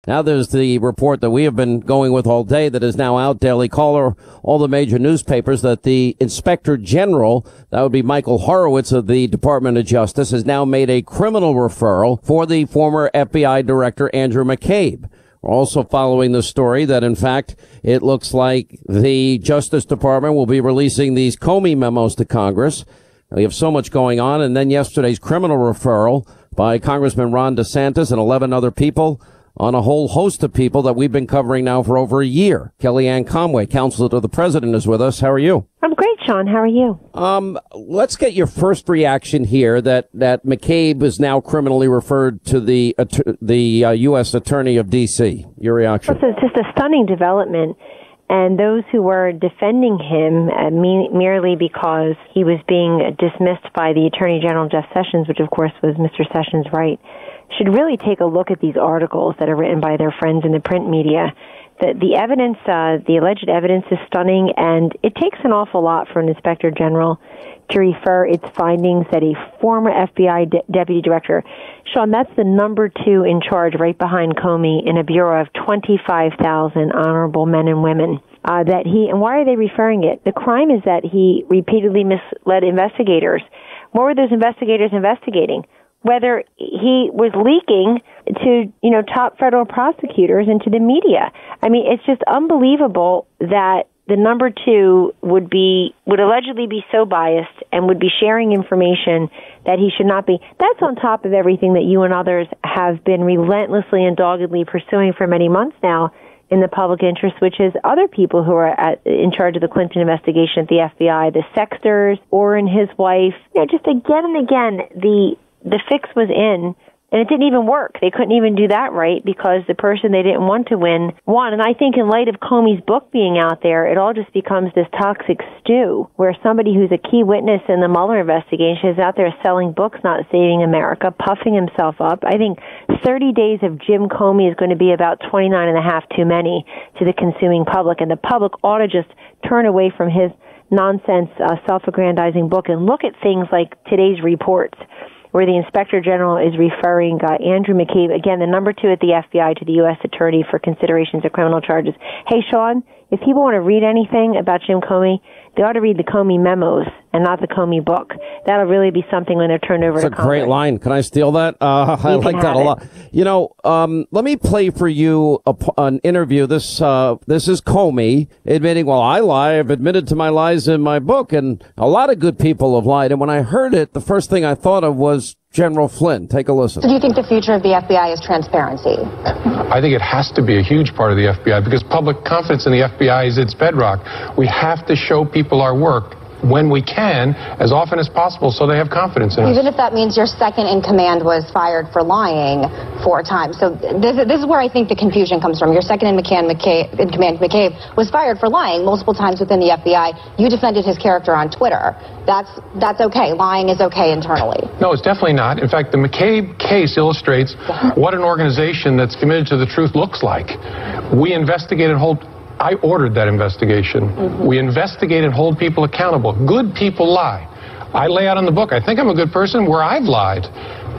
Now there's the report that we have been going with all day that is now out, Daily Caller, all the major newspapers, that the Inspector General, that would be Michael Horowitz of the Department of Justice, has now made a criminal referral for the former FBI Director Andrew McCabe. We're also following the story that, in fact, it looks like the Justice Department will be releasing these Comey memos to Congress. We have so much going on. And then yesterday's criminal referral by Congressman Ron DeSantis and 11 other people on a whole host of people that we've been covering now for over a year. Kellyanne Conway, Counselor to the President, is with us. How are you? I'm great, Sean. How are you? Let's get your first reaction here that McCabe is now criminally referred to the U.S. Attorney of D.C. Your reaction? Well, it's just a stunning development. And those who were defending him merely because he was being dismissed by the Attorney General, Jeff Sessions, which, of course, was Mr. Sessions' right, should really take a look at these articles that are written by their friends in the print media. The evidence, the alleged evidence is stunning, and it takes an awful lot for an Inspector General to refer its findings that a former FBI deputy director, Sean, that's the number 2 in charge right behind Comey in a bureau of 25,000 honorable men and women, and why are they referring it? The crime is that he repeatedly misled investigators. What were those investigators investigating? Whether he was leaking to, top federal prosecutors and to the media. I mean, it's just unbelievable that the number 2 would allegedly be so biased and would be sharing information that he should not be. That's on top of everything that you and others have been relentlessly and doggedly pursuing for many months now in the public interest, which is other people who are in charge of the Clinton investigation at the FBI, the Sexters, Orrin, his wife. Just again and again, the fix was in, and it didn't even work. They couldn't even do that right because the person they didn't want to win won. And I think in light of Comey's book being out there, it all just becomes this toxic stew where somebody who's a key witness in the Mueller investigation is out there selling books, not saving America, puffing himself up. I think 30 days of Jim Comey is going to be about 29 and a half too many to the consuming public, and the public ought to just turn away from his nonsense, self-aggrandizing book and look at things like today's reports, where the Inspector General is referring Andrew McCabe, again, the number 2 at the FBI, to the U.S. Attorney for considerations of criminal charges. Hey, Sean, if people want to read anything about Jim Comey, they ought to read the Comey Memos and not the Comey book. That'll really be something when they're turned over to Congress. That's a great line. Can I steal that? I like that a lot. Let me play for you an interview. This is Comey admitting, well, I lie. I've admitted to my lies in my book, and a lot of good people have lied. And when I heard it, the first thing I thought of was General Flynn. Take a listen. So do you think the future of the FBI is transparency? I think it has to be a huge part of the FBI because public confidence in the FBI is its bedrock. We have to show people our work when we can, as often as possible, so they have confidence in us. Even if that means your second in command was fired for lying 4 times. So this is where I think the confusion comes from. Your second in command, McCabe, was fired for lying multiple times within the FBI. You defended his character on Twitter. That's okay. Lying is okay internally. No, it's definitely not. In fact, the McCabe case illustrates what an organization that's committed to the truth looks like. We investigate and hold. I ordered that investigation. We investigate and hold people accountable. Good people lie. I lay out in the book, I think I'm a good person where I've lied.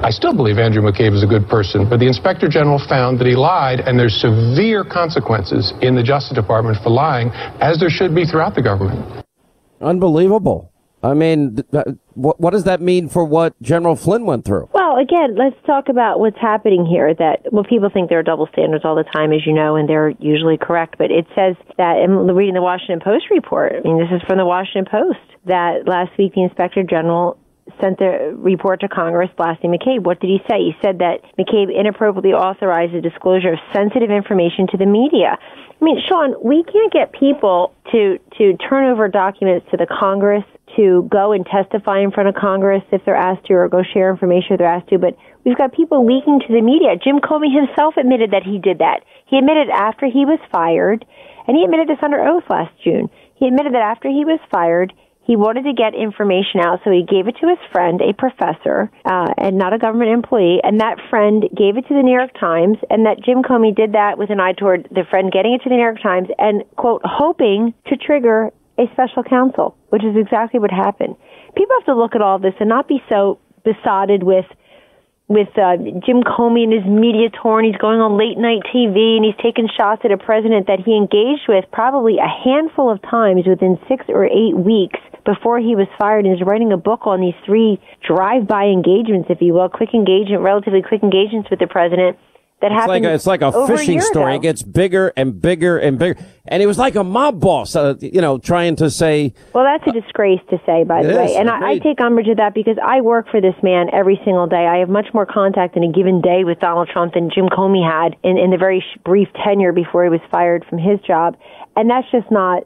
I still believe Andrew McCabe is a good person, but the Inspector General found that he lied, and there's severe consequences in the Justice Department for lying, as there should be throughout the government. Unbelievable. I mean, what does that mean for what General Flynn went through? Well, again, let's talk about what's happening here. People think there are double standards all the time, as you know, and they're usually correct. But it says that, in reading the Washington Post report, I mean, this is from the Washington Post, that last week the Inspector General sent the report to Congress blasting McCabe. What did he say? He said that McCabe inappropriately authorized the disclosure of sensitive information to the media. I mean, Sean, we can't get people to turn over documents to the Congress, to go and testify in front of Congress if they're asked to, or go share information if they're asked to, but we've got people leaking to the media. Jim Comey himself admitted that he did that. He admitted after he was fired, and he admitted this under oath last June. He admitted that after he was fired, he wanted to get information out, so he gave it to his friend, a professor, and not a government employee, and that friend gave it to the New York Times, and that Jim Comey did that with an eye toward the friend getting it to the New York Times and, quote, hoping to trigger a special counsel, which is exactly what happened. People have to look at all this and not be so besotted with Jim Comey and his media tour, and he's going on late night TV, and he's taking shots at a president that he engaged with probably a handful of times within 6 or 8 weeks before he was fired, and is writing a book on these 3 drive-by engagements, if you will, relatively quick engagements with the president. That happened. It's like a fishing story. It gets bigger and bigger and bigger. And he was like a mob boss, trying to say. Well, that's a disgrace to say, by the way. And I take umbrage at that because I work for this man every single day. I have much more contact in a given day with Donald Trump than Jim Comey had in the very brief tenure before he was fired from his job. And that's just not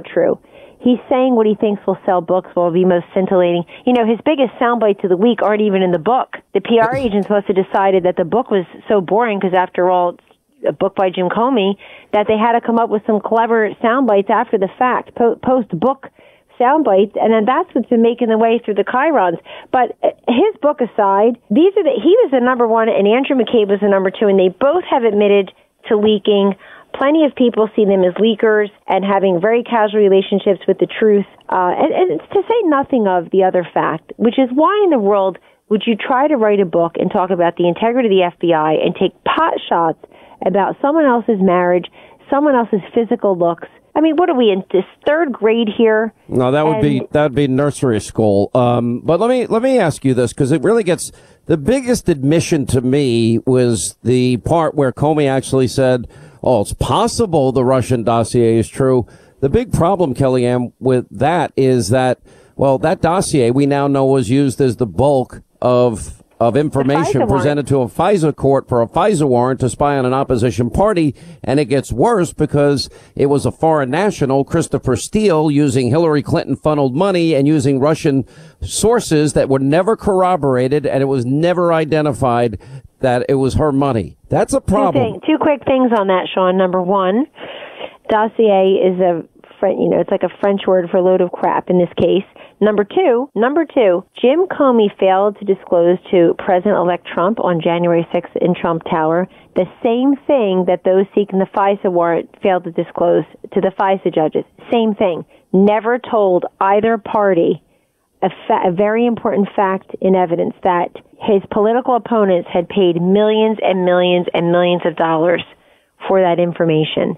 true. He's saying what he thinks will sell books, will be most scintillating. His biggest sound bites of the week aren't even in the book. The PR agents must have decided that the book was so boring because, after all, it's a book by Jim Comey, that they had to come up with some clever sound bites after the fact, post-book sound bites, and then that's what's been making the way through the chyrons. But his book aside, he was the number one, and Andrew McCabe was the number 2, and they both have admitted to leaking. Plenty of people see them as leakers and having very casual relationships with the truth. And to say nothing of the other fact, which is why in the world would you try to write a book and talk about the integrity of the FBI and take pot shots about someone else's marriage, someone else's physical looks? I mean, what are we in this 3rd grade here? No, that would be nursery school. But let me ask you this, because it really gets the biggest admission to me was the part where Comey actually said, "Oh, it's possible the Russian dossier is true." The big problem, Kellyanne, with that is that, well, that dossier we now know was used as the bulk of information presented to a FISA court for a FISA warrant to spy on an opposition party. And it gets worse because it was a foreign national, Christopher Steele, using Hillary Clinton funneled money and using Russian sources that were never corroborated, and it was never identified that it was her money. That's a problem. Two quick things on that, Sean. Number one, dossier is it's like a French word for load of crap in this case. Number two, Jim Comey failed to disclose to President-elect Trump on January 6th in Trump Tower the same thing that those seeking the FISA warrant failed to disclose to the FISA judges. Same thing. Never told either party a very important fact in evidence that his political opponents had paid millions and millions and millions of dollars for that information.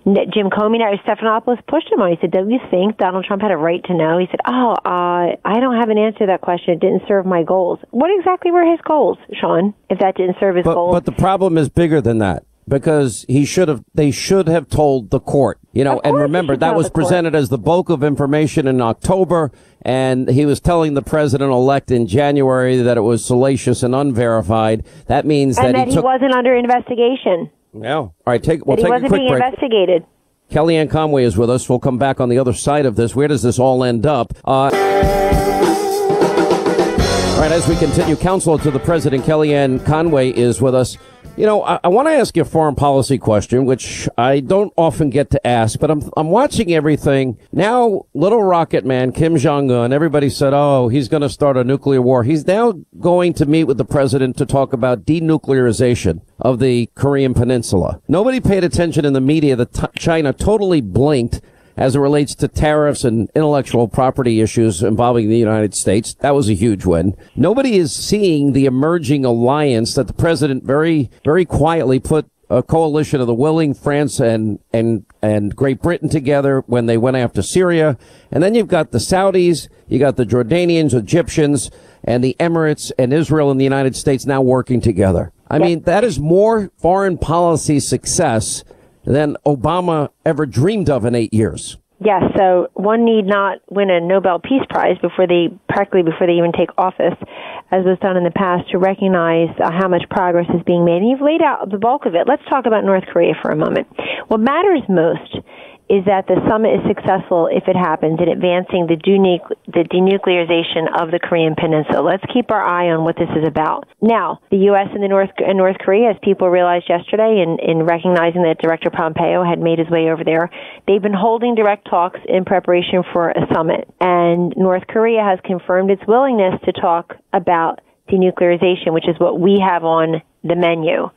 Jim Comey, Stephanopoulos pushed him on. He said, "Don't you think Donald Trump had a right to know?" He said, I don't have an answer to that question. It didn't serve my goals. What exactly were his goals, Sean, if that didn't serve his goals? But the problem is bigger than that, because they should have told the court, and remember, that was presented as the bulk of information in October, and he was telling the president-elect in January that it was salacious and unverified. That means that he wasn't under investigation. Yeah. All right, we'll take a quick break. He wasn't being investigated. Kellyanne Conway is with us. We'll come back on the other side of this. Where does this all end up? All right, as we continue, counsel to the president, Kellyanne Conway, is with us. I want to ask you a foreign policy question, which I don't often get to ask, but I'm watching everything. Now, little rocket man, Kim Jong-un, everybody said, oh, he's going to start a nuclear war. He's now going to meet with the president to talk about denuclearization of the Korean Peninsula. Nobody paid attention in the media that China totally blinked as it relates to tariffs and intellectual property issues involving the United States. That was a huge win. Nobody is seeing the emerging alliance that the president very, very quietly put a coalition of the willing, France and Great Britain together when they went after Syria. And then you've got the Saudis, you got the Jordanians, Egyptians, and the Emirates and Israel and the United States now working together. I mean, that is more foreign policy success than Obama ever dreamed of in 8 years. Yes, so one need not win a Nobel Peace Prize before they even take office, as was done in the past, to recognize how much progress is being made. And you've laid out the bulk of it. Let's talk about North Korea for a moment. What matters most is that the summit is successful, if it happens, in advancing the denuclearization of the Korean Peninsula. Let's keep our eye on what this is about. Now, the U.S. and North Korea, as people realized yesterday in recognizing that Director Pompeo had made his way over there, they've been holding direct talks in preparation for a summit. And North Korea has confirmed its willingness to talk about denuclearization, which is what we have on the menu.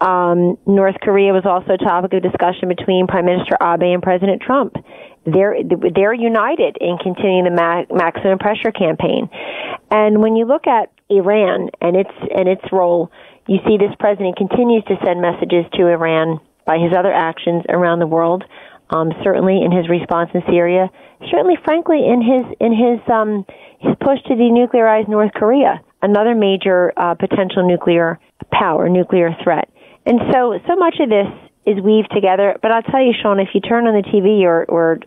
North Korea was also a topic of discussion between Prime Minister Abe and President Trump. They're united in continuing the maximum pressure campaign. And when you look at Iran and its role. You see this president continues to send messages to Iran by his other actions around the world, certainly in his response in Syria, certainly, frankly, in his push to denuclearize North Korea, another major potential nuclear power, nuclear threat. And so much of this is weaved together. But I'll tell you, Sean, if you turn on the TV or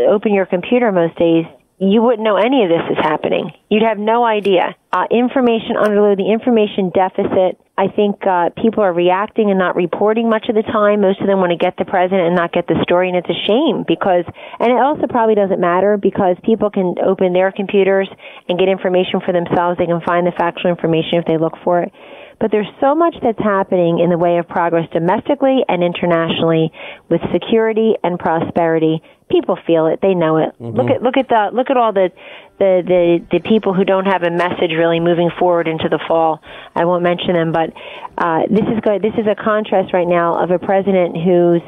open your computer most days, you wouldn't know any of this is happening. You'd have no idea. Information underload, the information deficit. I think people are reacting and not reporting much of the time. Most of them want to get the president and not get the story, and it's a shame because, and it also probably doesn't matter because people can open their computers and get information for themselves. They can find the factual information if they look for it. But there's so much that's happening in the way of progress domestically and internationally with security and prosperity. People feel it; they know it. Mm-hmm. Look at all the people who don't have a message really moving forward into the fall. I won't mention them, but this is a contrast right now of a president whose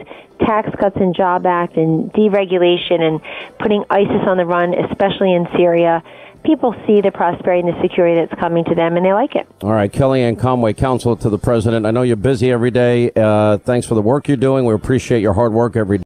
Tax Cuts and Job Act and deregulation and putting ISIS on the run, especially in Syria. People see the prosperity and the security that's coming to them, and they like it. All right, Kellyanne Conway, counsel to the president. I know you're busy every day. Thanks for the work you're doing. We appreciate your hard work every day.